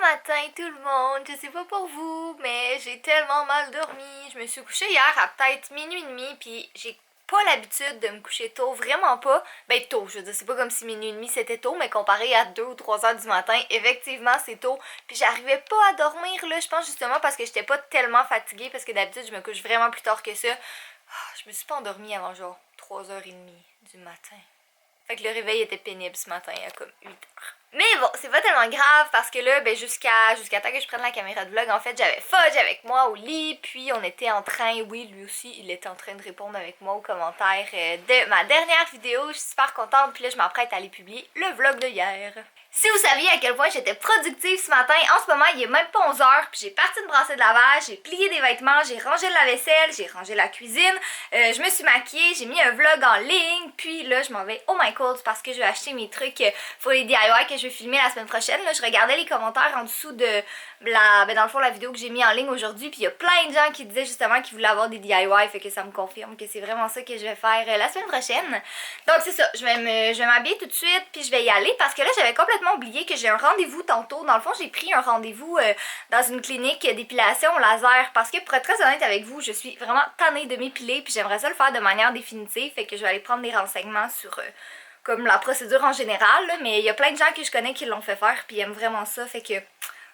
matin tout le monde, je sais pas pour vous, mais j'ai tellement mal dormi. Je me suis couchée hier à peut-être minuit et demi, puis j'ai pas l'habitude de me coucher tôt, vraiment pas. Ben tôt, je veux dire, c'est pas comme si minuit et demi c'était tôt, mais comparé à 2 ou 3 heures du matin, effectivement c'est tôt. Puis j'arrivais pas à dormir là, je pense justement parce que j'étais pas tellement fatiguée, parce que d'habitude je me couche vraiment plus tard que ça. Je me suis pas endormie avant genre 3h30 du matin. Fait que le réveil était pénible ce matin à comme 8h. Mais bon, c'est pas tellement grave parce que là, ben jusqu'à temps que je prenne la caméra de vlog, en fait, j'avais Fudge avec moi au lit, puis on était en train, oui, lui aussi, il était en train de répondre avec moi aux commentaires de ma dernière vidéo. Je suis super contente, puis là, je m'apprête à aller publier le vlog de hier. Si vous saviez à quel point j'étais productive ce matin, en ce moment il est même pas 11h, puis j'ai parti de brasser de lavage, j'ai plié des vêtements, j'ai rangé la vaisselle, j'ai rangé la cuisine, je me suis maquillée, j'ai mis un vlog en ligne, puis là je m'en vais au Michaels parce que je vais acheter mes trucs pour les DIY que je vais filmer la semaine prochaine. Là, je regardais les commentaires en dessous de dans le fond la vidéo que j'ai mis en ligne aujourd'hui, puis il y a plein de gens qui disaient justement qu'ils voulaient avoir des DIY, fait que ça me confirme que c'est vraiment ça que je vais faire la semaine prochaine. Donc c'est ça, je vais m'habiller tout de suite, puis je vais y aller parce que là j'avais complètement oublié que j'ai un rendez-vous tantôt. Dans le fond, j'ai pris un rendez-vous dans une clinique d'épilation au laser parce que pour être très honnête avec vous, je suis vraiment tannée de m'épiler, puis j'aimerais ça le faire de manière définitive, fait que je vais aller prendre des renseignements sur comme la procédure en général, là, mais il y a plein de gens que je connais qui l'ont fait faire, puis ils aiment vraiment ça, fait que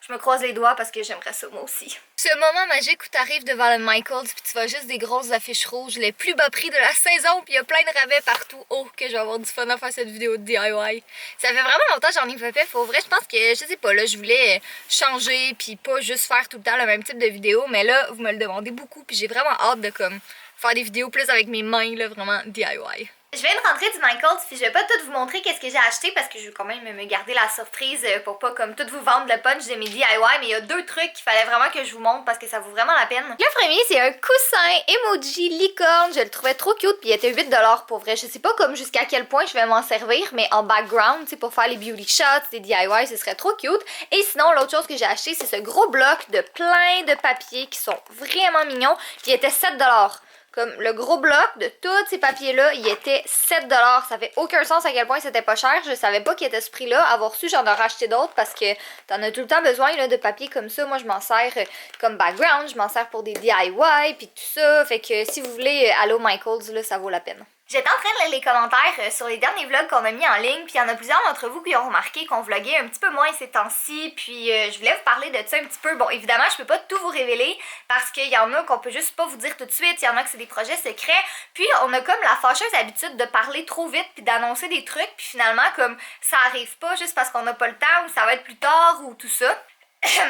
je me croise les doigts parce que j'aimerais ça moi aussi. Ce moment magique où t'arrives devant le Michaels puis tu vois juste des grosses affiches rouges, les plus bas prix de la saison, puis il y a plein de rabais partout. Oh, que je vais avoir du fun à faire cette vidéo de DIY. Ça fait vraiment longtemps que j'en ai pas fait. Pour vrai, je pense que, je sais pas, là, je voulais changer puis pas juste faire tout le temps le même type de vidéo, mais là, vous me le demandez beaucoup puis j'ai vraiment hâte de comme faire des vidéos plus avec mes mains, là, vraiment DIY. Je viens de rentrer du Michaels, puis je vais pas tout vous montrer qu'est-ce que j'ai acheté parce que je veux quand même me garder la surprise pour pas comme tout vous vendre le punch de mes DIY, mais il y a deux trucs qu'il fallait vraiment que je vous montre parce que ça vaut vraiment la peine. Le premier, c'est un coussin emoji licorne, je le trouvais trop cute, puis il était 8$ pour vrai. Je sais pas comme jusqu'à quel point je vais m'en servir, mais en background, tu sais, pour faire les beauty shots, des DIY, ce serait trop cute. Et sinon, l'autre chose que j'ai acheté, c'est ce gros bloc de plein de papiers qui sont vraiment mignons, puis il était 7$. Comme le gros bloc de tous ces papiers-là, il était 7$. Ça fait aucun sens à quel point c'était pas cher. Je savais pas qu'il était ce prix-là. Avoir su, j'en aurais acheté d'autres parce que t'en as tout le temps besoin là, de papier comme ça. Moi, je m'en sers comme background. Je m'en sers pour des DIY puis tout ça. Fait que si vous voulez aller au Michaels, là, ça vaut la peine. J'étais en train de lire les commentaires sur les derniers vlogs qu'on a mis en ligne, puis il y en a plusieurs d'entre vous qui ont remarqué qu'on vloguait un petit peu moins ces temps-ci, puis je voulais vous parler de ça un petit peu. Bon, évidemment, je peux pas tout vous révéler, parce qu'il y en a qu'on peut juste pas vous dire tout de suite, il y en a que c'est des projets secrets, puis on a comme la fâcheuse habitude de parler trop vite, puis d'annoncer des trucs, puis finalement, comme ça arrive pas juste parce qu'on n'a pas le temps, ou ça va être plus tard, ou tout ça.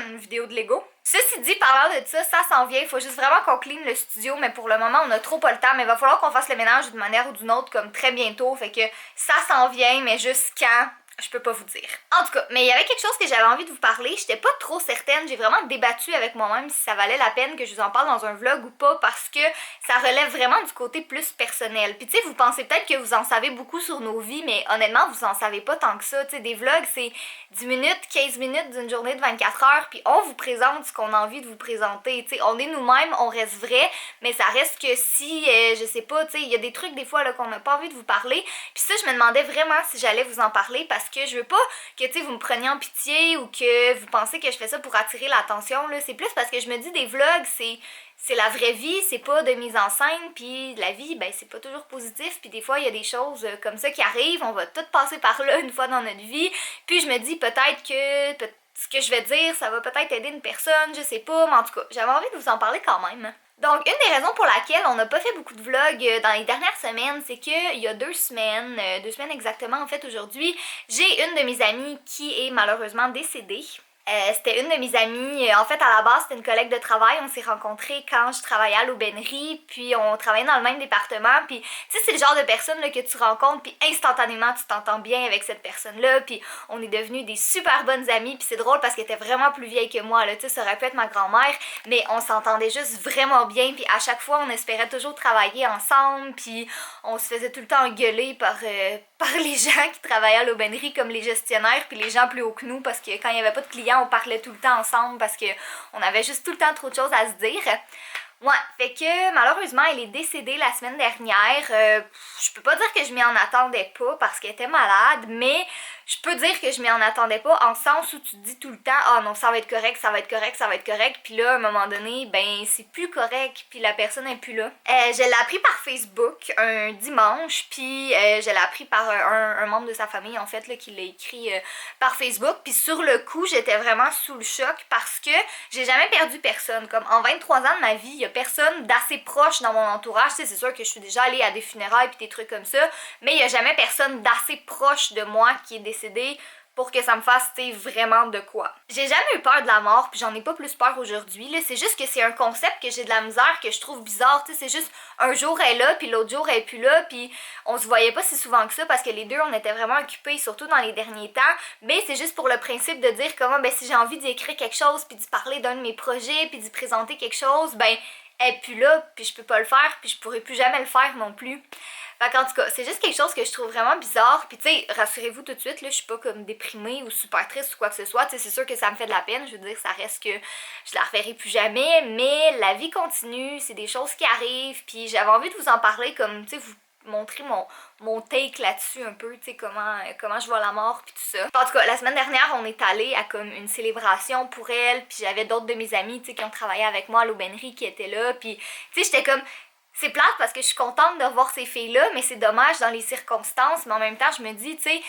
Une vidéo de Lego. Ceci dit, parlant de ça s'en vient. Il faut juste vraiment qu'on clean le studio, mais pour le moment, on a trop pas le temps. Mais il va falloir qu'on fasse le ménage d'une manière ou d'une autre, comme très bientôt. Fait que ça s'en vient, mais juste quand, je peux pas vous dire. En tout cas, mais il y avait quelque chose que j'avais envie de vous parler. J'étais pas trop certaine. J'ai vraiment débattu avec moi-même si ça valait la peine que je vous en parle dans un vlog ou pas, parce que ça relève vraiment du côté plus personnel. Puis tu sais, vous pensez peut-être que vous en savez beaucoup sur nos vies, mais honnêtement, vous en savez pas tant que ça. Tu sais, des vlogs, c'est 10 minutes, 15 minutes d'une journée de 24 heures, puis on vous présente ce qu'on a envie de vous présenter. Tu sais, on est nous-mêmes, on reste vrai, mais ça reste que si, je sais pas, tu sais, il y a des trucs des fois là qu'on n'a pas envie de vous parler. Puis ça, je me demandais vraiment si j'allais vous en parler, parce que je veux pas que, tu sais, vous me preniez en pitié ou que vous pensez que je fais ça pour attirer l'attention, là. C'est plus parce que je me dis, des vlogs, c'est la vraie vie, c'est pas de mise en scène, puis la vie, ben c'est pas toujours positif, puis des fois il y a des choses comme ça qui arrivent, on va tout passer par là une fois dans notre vie, puis je me dis peut-être que ce que je vais dire, ça va peut-être aider une personne, je sais pas, mais en tout cas, j'avais envie de vous en parler quand même. Donc, une des raisons pour laquelle on n'a pas fait beaucoup de vlogs dans les dernières semaines, c'est qu'il y a 2 semaines, 2 semaines exactement en fait aujourd'hui, j'ai une de mes amies qui est malheureusement décédée. C'était une de mes amies, en fait à la base c'était une collègue de travail, on s'est rencontrés quand je travaillais à l'aubainerie, puis on travaillait dans le même département, puis tu sais c'est le genre de personne là, que tu rencontres, puis instantanément tu t'entends bien avec cette personne-là, puis on est devenus des super bonnes amies, puis c'est drôle parce qu'elle était vraiment plus vieille que moi, là, tu sais, ça aurait pu être ma grand-mère, mais on s'entendait juste vraiment bien, puis à chaque fois on espérait toujours travailler ensemble, puis on se faisait tout le temps engueuler par les gens qui travaillaient à l'aubainerie comme les gestionnaires puis les gens plus hauts que nous, parce que quand il n'y avait pas de clients on parlait tout le temps ensemble parce que on avait juste tout le temps trop de choses à se dire. Ouais, fait que malheureusement elle est décédée la semaine dernière. Je peux pas dire que je m'y en attendais pas parce qu'elle était malade, mais je peux dire que je m'y en attendais pas, en sens où tu te dis tout le temps ah non, ça va être correct, ça va être correct, ça va être correct, puis là à un moment donné ben c'est plus correct, puis la personne est plus là. Je l'ai appris par Facebook un dimanche, puis je l'ai appris par un membre de sa famille en fait là, qui l'a écrit par Facebook, puis sur le coup j'étais vraiment sous le choc parce que j'ai jamais perdu personne. Comme en 23 ans de ma vie, il y a personne d'assez proche dans mon entourage. Tu sais, c'est sûr que je suis déjà allée à des funérailles puis des trucs comme ça, mais il y a jamais personne d'assez proche de moi qui est décédé pour que ça me fasse, tu sais, vraiment de quoi. J'ai jamais eu peur de la mort, puis j'en ai pas plus peur aujourd'hui, là. C'est juste que c'est un concept que j'ai de la misère, que je trouve bizarre, tu sais. C'est juste un jour elle est là, puis l'autre jour elle est plus là, puis on se voyait pas si souvent que ça parce que les deux, on était vraiment occupés, surtout dans les derniers temps. Mais c'est juste pour le principe de dire comment, ben si j'ai envie d'y écrire quelque chose, puis d'y parler d'un de mes projets, puis d'y présenter quelque chose, ben elle est plus là, puis je peux pas le faire, puis je pourrai plus jamais le faire non plus. Fait qu'en tout cas, c'est juste quelque chose que je trouve vraiment bizarre. Puis tu sais, rassurez-vous tout de suite, là, je suis pas comme déprimée ou super triste ou quoi que ce soit. Tu sais, c'est sûr que ça me fait de la peine. Je veux dire, ça reste que je la reverrai plus jamais. Mais la vie continue, c'est des choses qui arrivent. Puis j'avais envie de vous en parler comme, tu sais, vous montrer mon take là-dessus un peu, tu sais, comment je vois la mort puis tout ça. En tout cas, la semaine dernière, on est allé à comme une célébration pour elle, puis j'avais d'autres de mes amis, tu sais, qui ont travaillé avec moi à l'aubainerie qui étaient là, puis tu sais, j'étais comme c'est plate parce que je suis contente de voir ces filles-là, mais c'est dommage dans les circonstances, mais en même temps, je me dis, tu sais,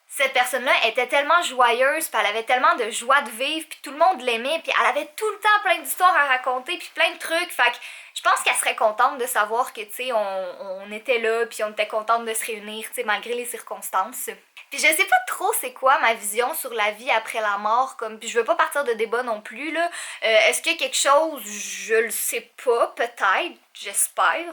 cette personne-là était tellement joyeuse, puis elle avait tellement de joie de vivre, puis tout le monde l'aimait, puis elle avait tout le temps plein d'histoires à raconter, puis plein de trucs, fait que je pense qu'elle serait contente de savoir que, tu sais, on était là, puis on était contente de se réunir, tu sais, malgré les circonstances. Puis je sais pas trop c'est quoi ma vision sur la vie après la mort, comme, puis je veux pas partir de débat non plus, là. Est-ce qu'il y a quelque chose? Je le sais pas, peut-être, j'espère,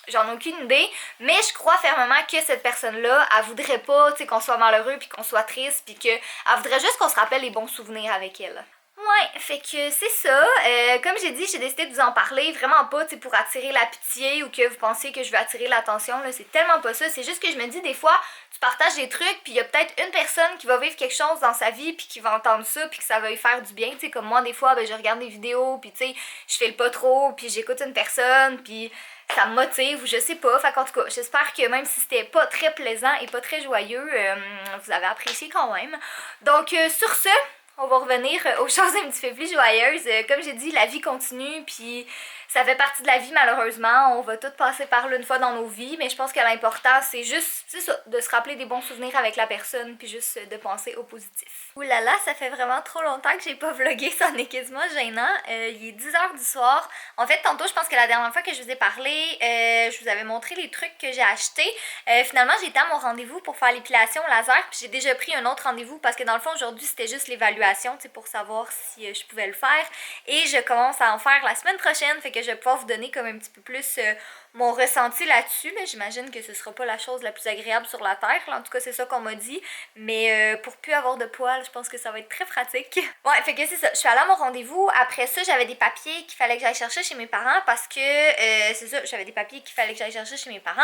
j'en ai aucune idée, mais je crois fermement que cette personne-là, elle voudrait pas, tu sais, qu'on soit malheureux puis qu'on soit triste, puis qu'elle voudrait juste qu'on se rappelle les bons souvenirs avec elle. Ouais, fait que c'est ça. Comme j'ai dit, j'ai décidé de vous en parler. Vraiment pas, tu sais, pour attirer la pitié ou que vous pensiez que je veux attirer l'attention. Là, c'est tellement pas ça. C'est juste que je me dis des fois, tu partages des trucs, puis il y a peut-être une personne qui va vivre quelque chose dans sa vie, puis qui va entendre ça, puis que ça va lui faire du bien. Tu sais, comme moi, des fois, ben, je regarde des vidéos, puis tu sais, je fais le pas trop, puis j'écoute une personne, puis ça me motive ou je sais pas. Fait qu'en tout cas, j'espère que même si c'était pas très plaisant et pas très joyeux, vous avez apprécié quand même. Donc, sur ce, on va revenir aux choses un petit peu plus joyeuses. Comme j'ai dit, la vie continue, puis ça fait partie de la vie malheureusement. On va tous passer par là une fois dans nos vies, mais je pense que l'important, c'est juste, c'est ça, de se rappeler des bons souvenirs avec la personne, puis juste de penser au positif. Ouh là là, ça fait vraiment trop longtemps que j'ai pas vlogué, ça en est quasiment gênant. Il est 10h du soir. En fait, tantôt, je pense que la dernière fois que je vous ai parlé, je vous avais montré les trucs que j'ai achetés. Finalement, j'ai été à mon rendez-vous pour faire l'épilation laser, puis j'ai déjà pris un autre rendez-vous parce que dans le fond, aujourd'hui, c'était juste l'évaluation, tu sais, pour savoir si je pouvais le faire. Et je commence à en faire la semaine prochaine, fait que je vais pouvoir vous donner comme un petit peu plus mon ressenti là-dessus. Là. J'imagine que ce sera pas la chose la plus agréable sur la terre, là. En tout cas, c'est ça qu'on m'a dit. Mais pour plus avoir de poils, je pense que ça va être très pratique. Ouais, fait que c'est ça. Je suis allée à mon rendez-vous. Après ça, j'avais des papiers qu'il fallait que j'aille chercher chez mes parents parce que c'est ça, j'avais des papiers qu'il fallait que j'aille chercher chez mes parents.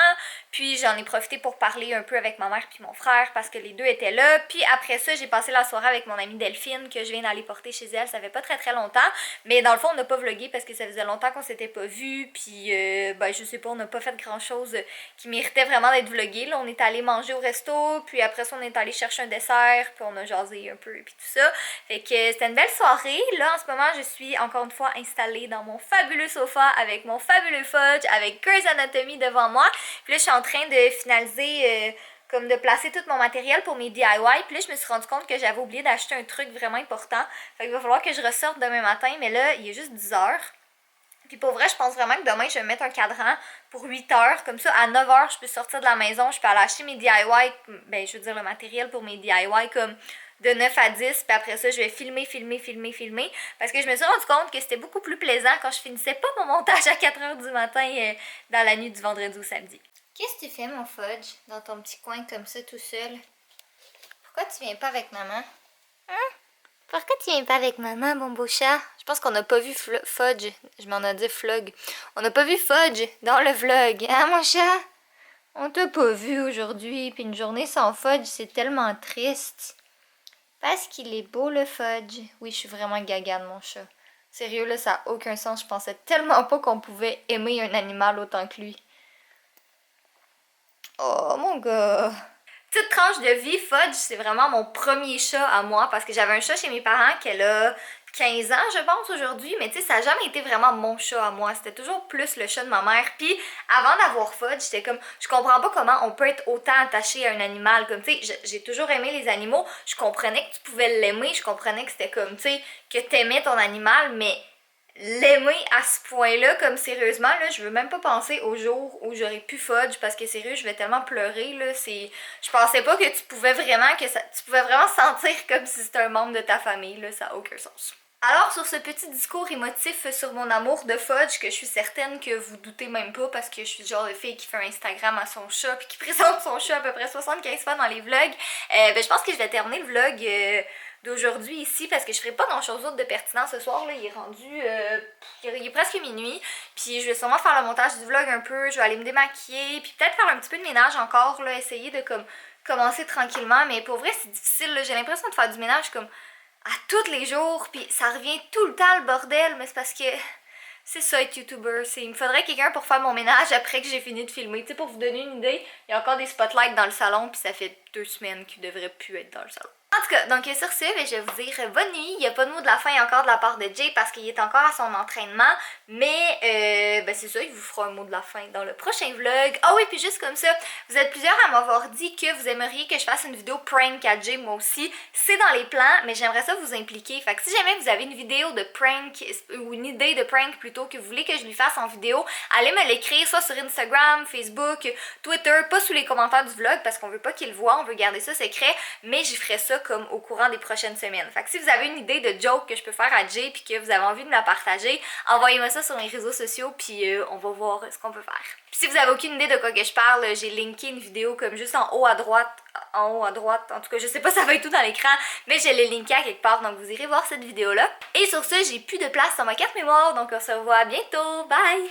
Puis j'en ai profité pour parler un peu avec ma mère puis mon frère parce que les deux étaient là. Puis après ça, j'ai passé la soirée avec mon amie Delphine que je viens d'aller porter chez elle. Ça fait pas très très longtemps. Mais dans le fond, on n'a pas vlogué parce que ça faisait longtemps qu'on s'était pas vus. Puis ben je sais pas, on n'a pas fait grand chose qui méritait vraiment d'être vlogué. Là, on est allé manger au resto, puis après ça, on est allé chercher un dessert, puis on a jasé un peu, puis tout ça. Fait que c'était une belle soirée. Là, en ce moment, je suis encore une fois installée dans mon fabuleux sofa avec mon fabuleux fudge, avec Grey's Anatomy devant moi. Puis là, je suis en train de finaliser comme de placer tout mon matériel pour mes DIY. Puis là, je me suis rendu compte que j'avais oublié d'acheter un truc vraiment important. Fait qu'il va falloir que je ressorte demain matin, mais là, il est juste 10h. Puis pour vrai, je pense vraiment que demain, je vais mettre un cadran pour 8h. Comme ça, à 9h, je peux sortir de la maison, je peux aller acheter mes DIY, ben je veux dire le matériel pour mes DIY comme de 9 à 10. Puis après ça, je vais filmer. Parce que je me suis rendu compte que c'était beaucoup plus plaisant quand je finissais pas mon montage à 4h du matin dans la nuit du vendredi au samedi. Qu'est-ce que tu fais, mon fudge, dans ton petit coin comme ça tout seul? Pourquoi tu viens pas avec maman? Hein? Pourquoi tu viens pas avec maman, mon beau chat? Je pense qu'on n'a pas vu Fudge. Je m'en ai dit Flug. On n'a pas vu Fudge dans le vlog. Hein, mon chat? On t'a pas vu aujourd'hui. Puis une journée sans Fudge, c'est tellement triste. Parce qu'il est beau, le Fudge. Oui, je suis vraiment gaga de mon chat. Sérieux, là, ça n'a aucun sens. Je pensais tellement pas qu'on pouvait aimer un animal autant que lui. Oh, mon gars. Petite tranche de vie, Fudge, c'est vraiment mon premier chat à moi parce que j'avais un chat chez mes parents qu'elle a 15 ans, je pense, aujourd'hui, mais tu sais, ça n'a jamais été vraiment mon chat à moi. C'était toujours plus le chat de ma mère. Puis, avant d'avoir Fudge, j'étais comme, je comprends pas comment on peut être autant attaché à un animal. Comme, tu sais, j'ai toujours aimé les animaux. Je comprenais que tu pouvais l'aimer. Je comprenais que c'était comme, tu sais, que t'aimais ton animal, mais l'aimer à ce point-là, comme sérieusement, là, je veux même pas penser au jour où j'aurais pu Fudge parce que sérieux, je vais tellement pleurer, là, je pensais pas que tu pouvais vraiment, tu pouvais vraiment sentir comme si c'était un membre de ta famille, là, ça a aucun sens. Alors, sur ce petit discours émotif sur mon amour de Fudge, que je suis certaine que vous doutez même pas parce que je suis le genre de fille qui fait un Instagram à son chat puis qui présente son chat à peu près 75 fois dans les vlogs, ben, je pense que je vais terminer le vlog d'aujourd'hui ici parce que je ferai pas grand chose d'autre de pertinent ce soir là, il est rendu il est presque minuit, puis je vais sûrement faire le montage du vlog un peu, je vais aller me démaquiller, puis peut-être faire un petit peu de ménage encore là, essayer de comme commencer tranquillement, mais pour vrai c'est difficile là, j'ai l'impression de faire du ménage comme à tous les jours, puis ça revient tout le temps le bordel, mais c'est parce que c'est ça être YouTuber, il me faudrait quelqu'un pour faire mon ménage après que j'ai fini de filmer. Tu sais, pour vous donner une idée, il y a encore des spotlights dans le salon, puis ça fait 2 semaines qu'ils devraient plus être dans le salon. En tout cas, donc sur ce, je vais vous dire bonne nuit. Il n'y a pas de mot de la fin encore de la part de Jay parce qu'il est encore à son entraînement. Mais ben c'est ça, il vous fera un mot de la fin dans le prochain vlog. Ah oui, puis juste comme ça, vous êtes plusieurs à m'avoir dit que vous aimeriez que je fasse une vidéo prank à Jay, moi aussi. C'est dans les plans, mais j'aimerais ça vous impliquer. Fait que si jamais vous avez une vidéo de prank, ou une idée de prank plutôt, que vous voulez que je lui fasse en vidéo, allez me l'écrire soit sur Instagram, Facebook, Twitter, pas sous les commentaires du vlog parce qu'on veut pas qu'il le voit, on veut garder ça secret, mais j'y ferai ça comme au courant des prochaines semaines. Fait que si vous avez une idée de joke que je peux faire à Jay puis que vous avez envie de me la partager, envoyez-moi ça sur mes réseaux sociaux puis on va voir ce qu'on peut faire. Puis si vous avez aucune idée de quoi que je parle, j'ai linké une vidéo comme juste en haut à droite, en tout cas je sais pas ça va être tout dans l'écran, mais je l'ai linké à quelque part, donc vous irez voir cette vidéo là. Et sur ce, j'ai plus de place dans ma carte mémoire, donc on se revoit bientôt, bye!